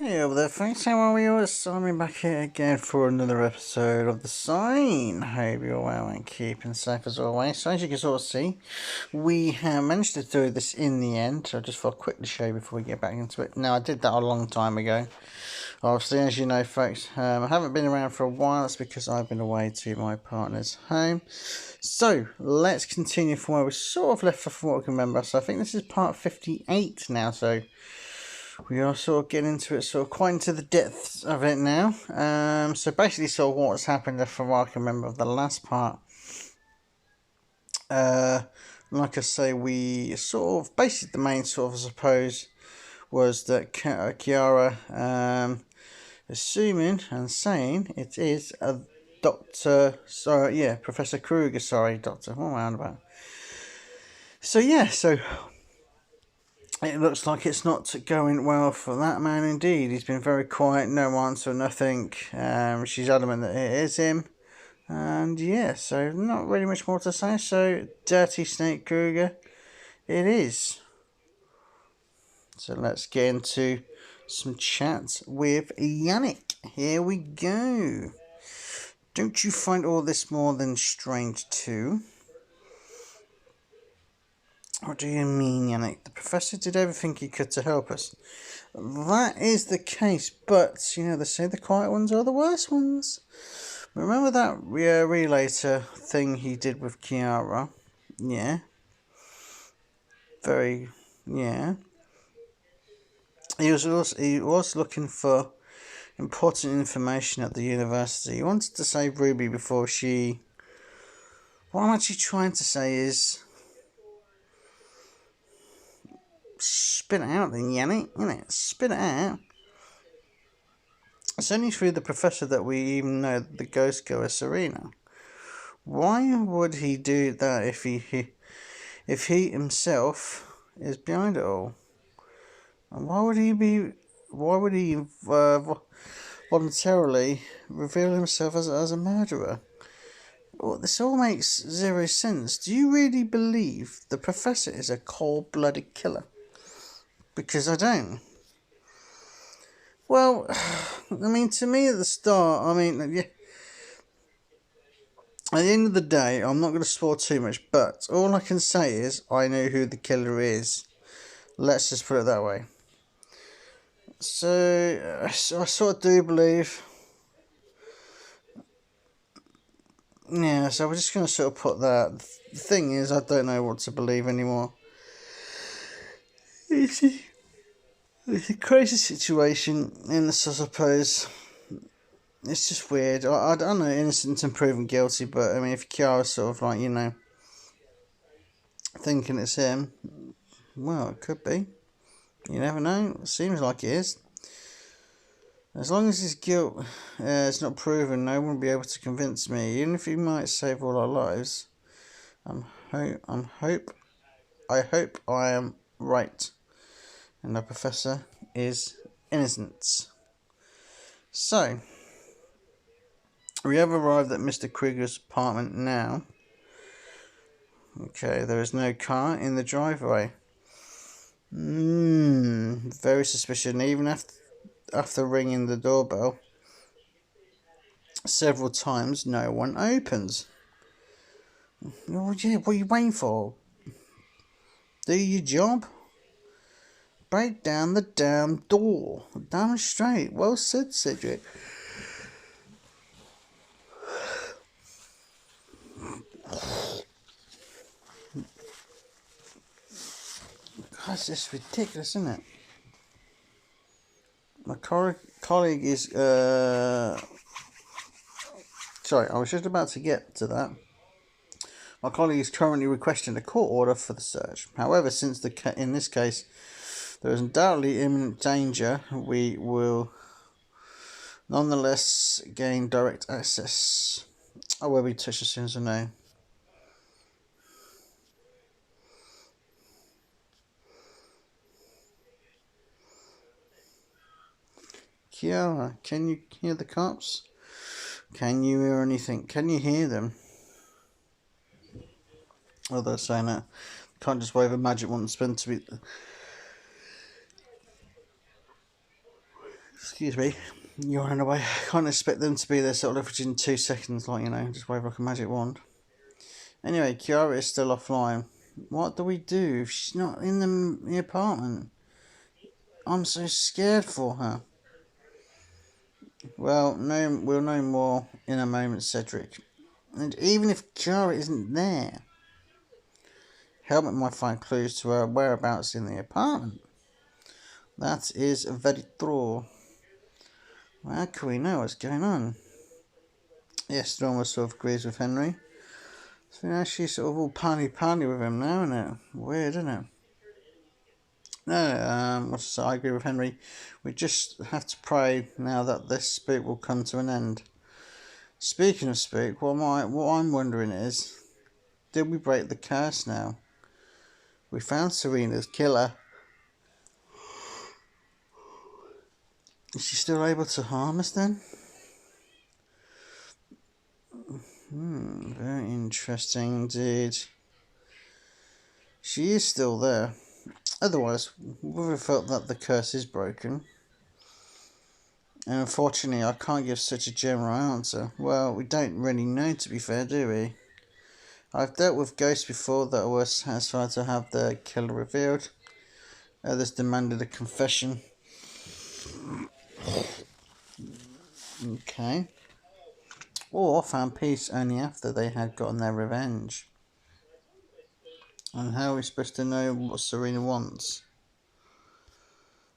Hey over there, thanks. How are we all? Simon back here again for another episode of The Sign. Hope you're well and keeping safe as always. So as you can sort of see, we have managed to do this in the end. So I just thought I'd quickly show you before we get back into it. Now I did that a long time ago. Obviously, as you know folks, I haven't been around for a while. That's because I've been away to my partner's home. So let's continue from where we sort of left from what we can remember. So I think this is part 58 now, so we are sort of getting into it, sort of quite into the depths of it now. So basically, sort of what's happened from what I can remember of the last part. Like I say, we sort of basically the main sort of I suppose was that Kiara, assuming and saying it is a Doctor. Sorry, yeah, Professor Kruger. Sorry, Doctor. What am I on about? So yeah, so it looks like it's not going well for that man indeed. He's been very quiet, no answer, nothing. She's adamant that it is him. And yeah, so not really much more to say. So, Dirty Snake Kruger, it is. So let's get into some chats with Yannick. Here we go. Don't you find all this more than strange too? What do you mean, Yannick? The professor did everything he could to help us. That is the case, but, you know, they say the quiet ones are the worst ones. Remember that relator thing he did with Kiara? Yeah. Very, yeah. He was looking for important information at the university. He wanted to save Ruby before she... What I'm actually trying to say is... Spit it out then, Yannick, innit? Spit it out. It's only through the professor that we even know the ghost girl is Serena. Why would he do that if he himself is behind it all? And why would he voluntarily reveal himself as a murderer? Well, this all makes zero sense. Do you really believe the professor is a cold-blooded killer? Because I don't. Well, I mean, to me at the start, I mean, yeah, at the end of the day, I'm not going to spoil too much, but all I can say is I know who the killer is. Let's just put it that way. So I sort of do believe. Yeah, so we're just going to sort of put that. The thing is, I don't know what to believe anymore. It's a crazy situation in this, I suppose. It's just weird. I don't know, innocent and proven guilty, but I mean, if Kiara's sort of like, you know, thinking it's him, well, it could be. You never know. It seems like it is. As long as his guilt is not proven, no one will be able to convince me. Even if he might save all our lives, I hope I am right, and the professor is innocent. So, we have arrived at Mr. Krieger's apartment now. Okay, there is no car in the driveway. Very suspicious. Even after ringing the doorbell several times, no one opens. Oh yeah, what are you waiting for? Do your job. Break down the damn door. Damn straight. Well said, Cedric. God, it's just ridiculous, isn't it? My colleague is... Sorry, I was just about to get to that. My colleague is currently requesting a court order for the search. However, since in this case there is undoubtedly imminent danger, we will nonetheless gain direct access. I will be touched as soon as I know. Kiara, can you hear the cops? Can you hear anything? Can you hear them? Oh, they're saying that. Can't just wave a magic wand and spin to be... Excuse me. You ran away. I can't expect them to be there sort of within 2 seconds, like, just wave like a magic wand. Anyway, Kiara is still offline. What do we do if she's not in the apartment? I'm so scared for her. Well, we'll know more in a moment, Cedric. And even if Kiara isn't there, Helmet might find clues to her whereabouts in the apartment. That is very true. How can we know what's going on? Yes, Drama sort of agrees with Henry. So now she's sort of all panny with him now, isn't it? Weird, isn't it? No, I agree with Henry. We just have to pray now that this spook will come to an end. Speaking of spook, what I'm wondering is, did we break the curse now? We found Serena's killer. Is she still able to harm us then? Very interesting indeed. She is still there. Otherwise, we would have felt that the curse is broken. And unfortunately, I can't give such a general answer. Well, we don't really know, to be fair, do we? I've dealt with ghosts before that were satisfied to have their killer revealed. Others demanded a confession. Okay. Or found peace only after they had gotten their revenge. And how are we supposed to know what Serena wants?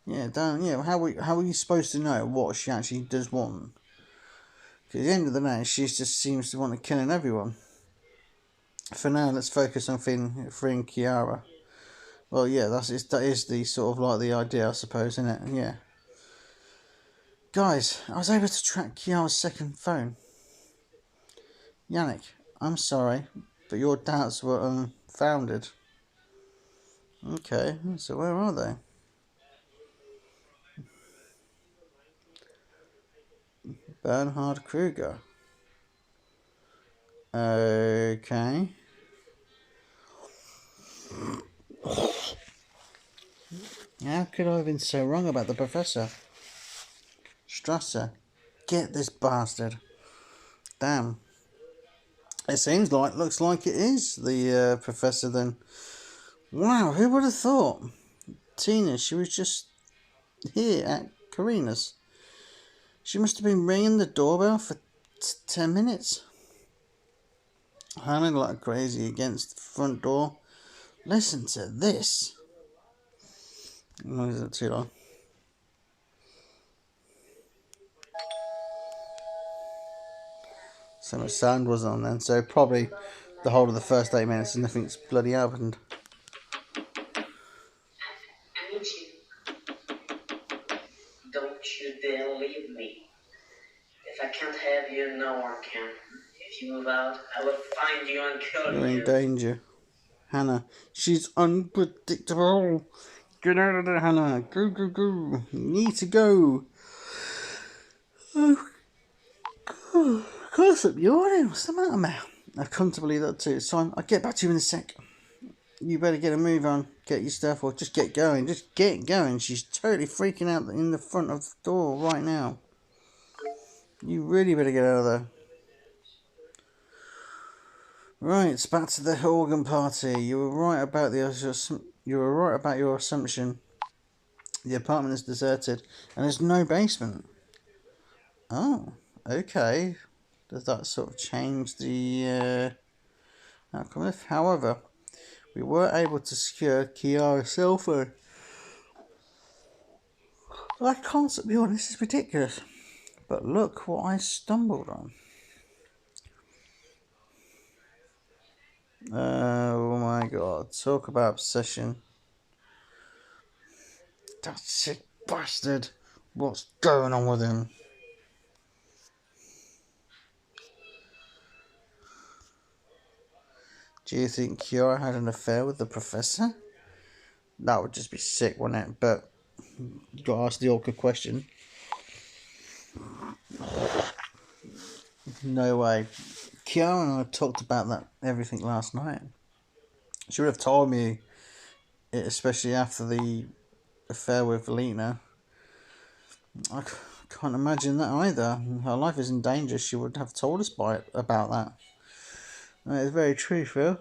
Yeah, how are you supposed to know what she actually does want? Because at the end of the day, she just seems to want to kill everyone. For now, let's focus on freeing Kiara. Well, yeah, that is the sort of like the idea, I suppose, isn't it? Yeah. Guys, I was able to track Kiara's second phone. Yannick, I'm sorry, but your doubts were unfounded. Okay, so where are they? Bernhard Kruger. Okay. How could I have been so wrong about the professor? Strasser. Get this bastard. Damn. It looks like it is the professor then. Wow, who would have thought? Tina, she was just here at Karina's. She must have been ringing the doorbell for 10 minutes. Hanging like crazy against the front door. Listen to this. No, is it too long? So much sound was on then, so probably the whole of the first 8 minutes and nothing's bloody happened. Don't you dare leave me. If I can't have you, no one can. If you move out, I will find you and kill you. You're in danger. Hannah, she's unpredictable. Get out of there, Hannah. Go, go, go. You need to go. Oh, close up yawning. What's the matter, man? I've come to believe that too. So I'll get back to you in a sec. You better get a move on. Get your stuff or just get going. Just get going. She's totally freaking out in the front of the door right now. You really better get out of there. Right, back to the organ party. You were right about your assumption. The apartment is deserted and there's no basement. Oh, okay. Does that sort of change the outcome? However, we were able to secure Kiara's cell phone. I can't be honest, this is ridiculous. But look what I stumbled on. Oh my god, talk about obsession. That sick bastard. What's going on with him? Do you think Kiara had an affair with the professor? That would just be sick, wouldn't it? But you got to ask the awkward question. No way. Kiara and I talked about everything last night. She would have told me it, especially after the affair with Lena. Can't imagine that either. Her life is in danger. She would have told us about that. That is very true, Phil.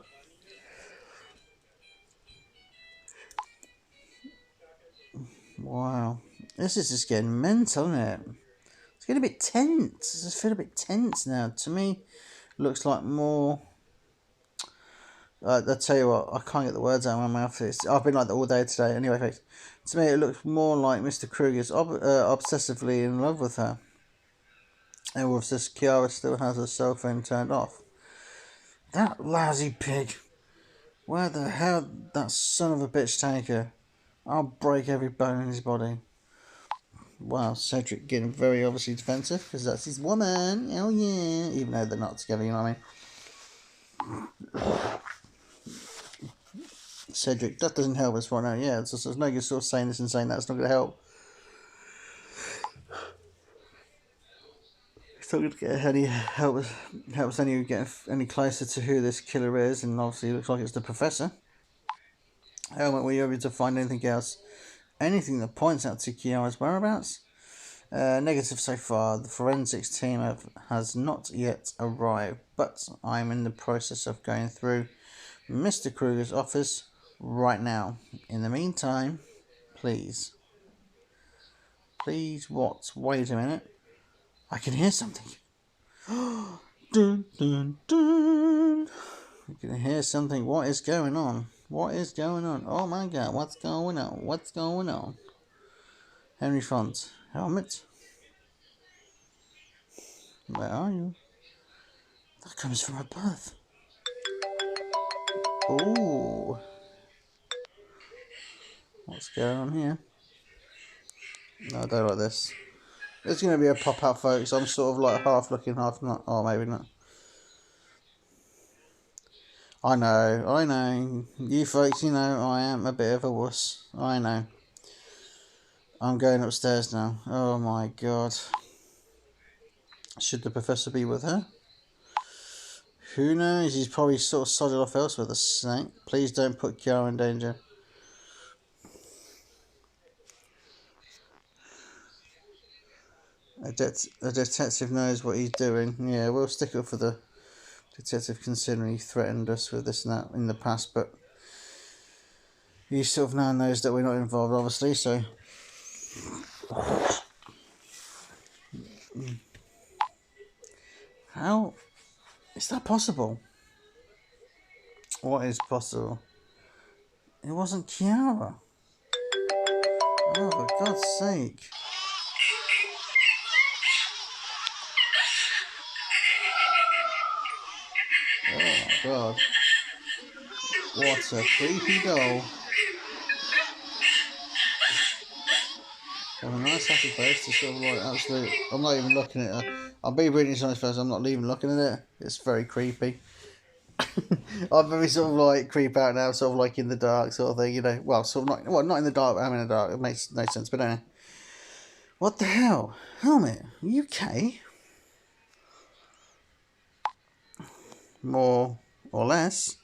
Wow. This is just getting mental, isn't it? It's getting a bit tense. I just feel a bit tense now. To me, looks like more. I tell you what, I can't get the words out of my mouth. I've been like that all day today. Anyway, folks, to me, it looks more like Mr. Kruger's obsessively in love with her. And with this, Kiara still has her cell phone turned off. That lousy pig. Where the hell that son of a bitch take her? I'll break every bone in his body. Wow, Cedric getting very obviously defensive because that's his woman. Oh yeah, even though they're not together, you know what I mean. Cedric, that doesn't help us right now. Yeah, there's no good sort of saying this and saying that. It's not going to help. It's not going to get any help us any get any closer to who this killer is, and obviously it looks like it's the professor. Helmet, were you able to find anything else? Anything that points out to Kiara's whereabouts? Negative so far. The forensics team has not yet arrived, but I'm in the process of going through Mr. Kruger's office right now. In the meantime, please what? Wait a minute. I can hear something. Dun, dun, dun. I can hear something. What is going on? What is going on? Oh my god, what's going on? What's going on? Henry Font. Helmet? Where are you? That comes from above. Ooh. What's going on here? No, I don't like this. There's going to be a pop-out, folks. I'm sort of like half looking, half not. Oh, maybe not. I know. You folks, you know, I am a bit of a wuss. I know. I'm going upstairs now. Oh my god. Should the professor be with her? Who knows? He's probably sort of sodded off elsewhere, the snake. Please don't put Kiara in danger. A detective knows what he's doing. Yeah, we'll stick up for the detective considering he threatened us with this and that in the past, but he sort of now knows that we're not involved, obviously, so... How is that possible? What is possible? It wasn't Kiara. Oh, for God's sake. Oh my god. What a creepy doll. Have a nice happy face to sort of like absolute... I'm not even looking at her. I'll be really honest first, I'm not even looking at it. It's very creepy. I'm very sort of like creep out now, sort of like in the dark sort of thing, you know. Well, sort of not in the dark, but I'm in the dark. It makes no sense, but anyway. What the hell? Helmet, are you okay? More or less.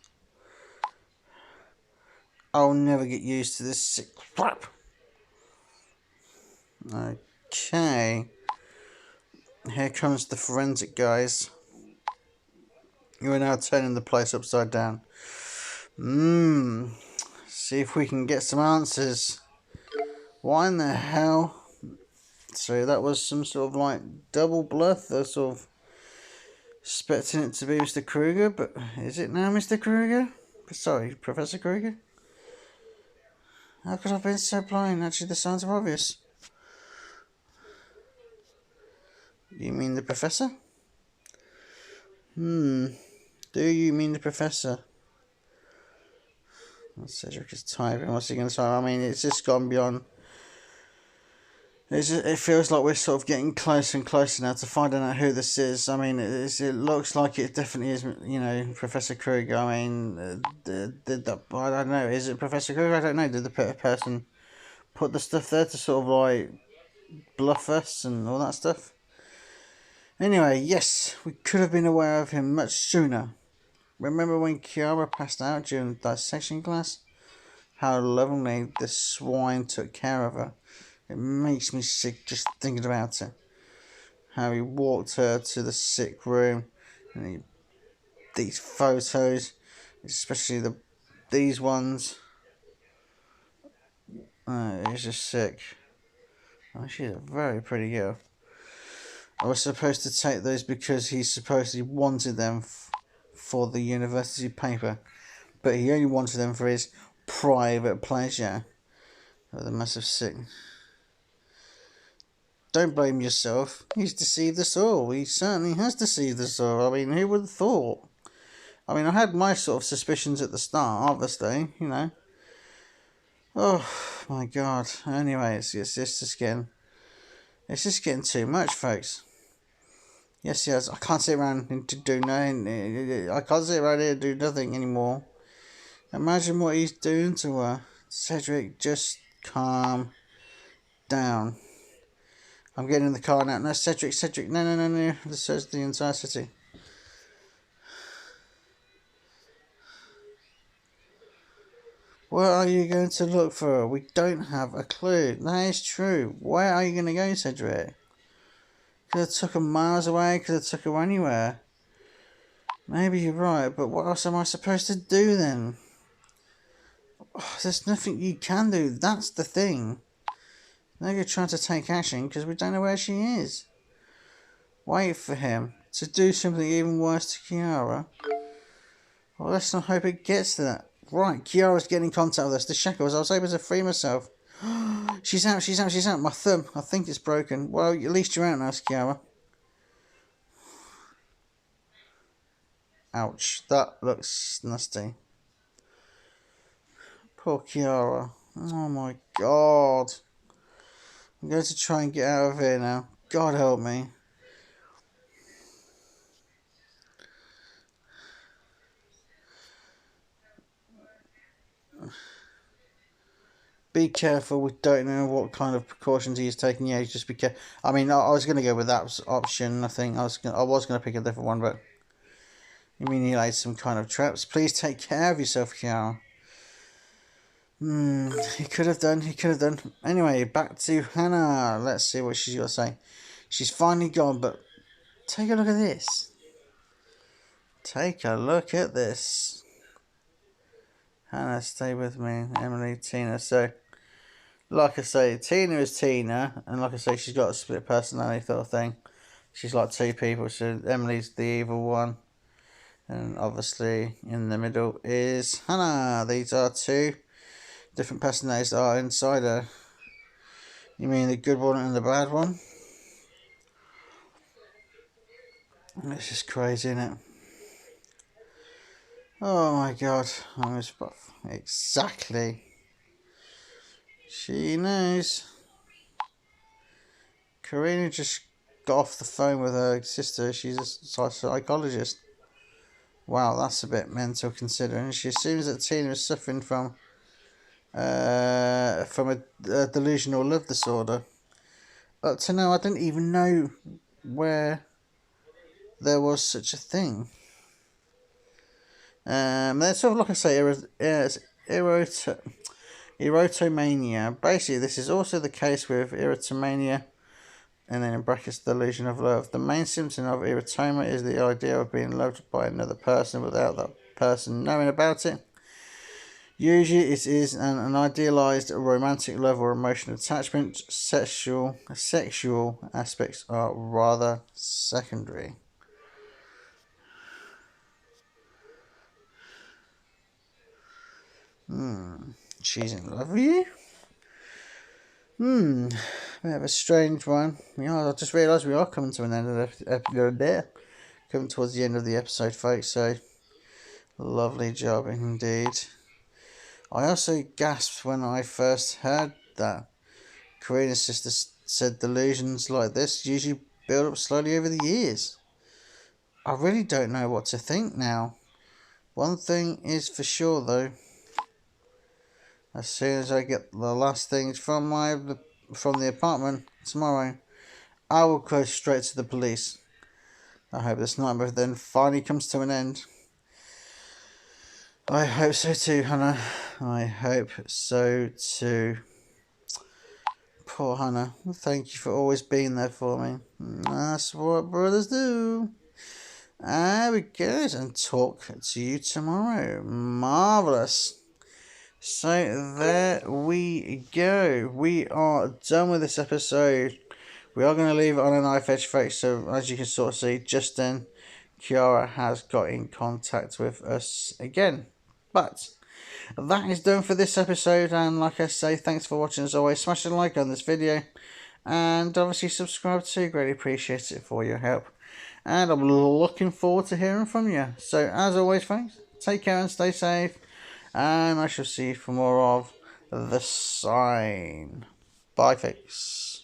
I'll never get used to this sick crap. Okay. Here comes the forensic guys. You are now turning the place upside down. See if we can get some answers. Why in the hell? So that was some sort of like double bluff. They're sort of expecting it to be Mr. Kruger, but is it now Mr. Kruger? Sorry, Professor Kruger? How could I have been so blind? Actually, the signs are obvious. You mean the Professor? Do you mean the Professor? Cedric is typing. What's he going to type? I mean, it's just gone beyond. It feels like we're sort of getting closer and closer now to finding out who this is. I mean, it looks like it definitely is, you know, Professor Kruger. I mean, I don't know. Is it Professor Kruger? I don't know. Did the person put the stuff there to sort of like bluff us and all that stuff? Anyway, yes, we could have been aware of him much sooner. Remember when Kiara passed out during the dissection class? How lovingly the swine took care of her. It makes me sick just thinking about it. How he walked her to the sick room, and these photos, especially these ones. It's just sick. Oh, she's a very pretty girl. I was supposed to take those because he supposedly wanted them for the university paper, but he only wanted them for his private pleasure. Oh, the massive sick. Don't blame yourself. He's deceived us all. He certainly has deceived us all. I mean, who would have thought? I mean, I had my sort of suspicions at the start, obviously, you know. Oh, my God. Anyway, it's just getting too much, folks. Yes, I can't sit around and do nothing. I can't sit around here and do nothing anymore. Imagine what he's doing to her. Cedric, just calm down. I'm getting in the car now. No, Cedric, no. This is the entire city. Where are you going to look for her? We don't have a clue. That is true. Where are you going to go, Cedric? Could have took her miles away. Could have took her anywhere. Maybe you're right, but what else am I supposed to do then? Oh, there's nothing you can do. That's the thing. Now you're trying to take action because we don't know where she is. Wait for him to do something even worse to Kiara. Well, let's not hope it gets to that. Right, Kiara's getting in contact with us. The shackles. I was able to free myself. She's out. My thumb. I think it's broken. Well, at least you're out now, Kiara. Ouch. That looks nasty. Poor Kiara. Oh my God. I'm going to try and get out of here now. God help me. Be careful. We don't know what kind of precautions he's taking. Yeah, just be careful. I mean, I was going to go with that option. I think I was going to pick a different one, but you mean he laid some kind of traps? Please take care of yourself, Kiara. He could have done. Anyway, back to Hannah. Let's see what she's got to say. She's finally gone, but take a look at this. Hannah, stay with me. Emily, Tina. So, like I say, Tina is Tina, and like I say, she's got a split personality sort of thing. She's like two people. So Emily's the evil one, and obviously in the middle is Hannah. These are two different personalities that are inside her. You mean the good one and the bad one? It's just crazy, isn't it? Oh my God. Exactly. She knows. Karina just got off the phone with her sister. She's a psychologist. Wow, that's a bit mental considering. She assumes that Tina is suffering from a delusional love disorder. But to know, I didn't even know where there was such a thing. That's sort of like I say, erotomania. Basically, this is also the case with erotomania, and then in brackets, delusion of love. The main symptom of erotoma is the idea of being loved by another person without that person knowing about it. Usually it is an idealized romantic love or emotional attachment. Sexual aspects are rather secondary. She's in love with you? Bit of a strange one. I just realised we are coming to an end of the episode there. Coming towards the end of the episode, folks, so lovely job indeed. I also gasped when I first heard that Karina's sister said delusions like this usually build up slowly over the years. I really don't know what to think now. One thing is for sure though. As soon as I get the last things from the apartment tomorrow, I will go straight to the police. I hope this nightmare then finally comes to an end. I hope so too, Hannah. I hope so too. poor Hannah. Thank you for always being there for me. That's what brothers do. There we go, and talk to you tomorrow. Marvellous. So there we go. We are done with this episode. We are going to leave it on a knife edge, folks. So as you can sort of see, Justin, Kiara has got in contact with us again. But that is done for this episode. And like I say, thanks for watching as always. Smash a like on this video. And obviously subscribe too. Greatly appreciate it for your help. And I'm looking forward to hearing from you. So as always, folks, take care and stay safe. And I shall see you for more of The Sign. Bye, folks.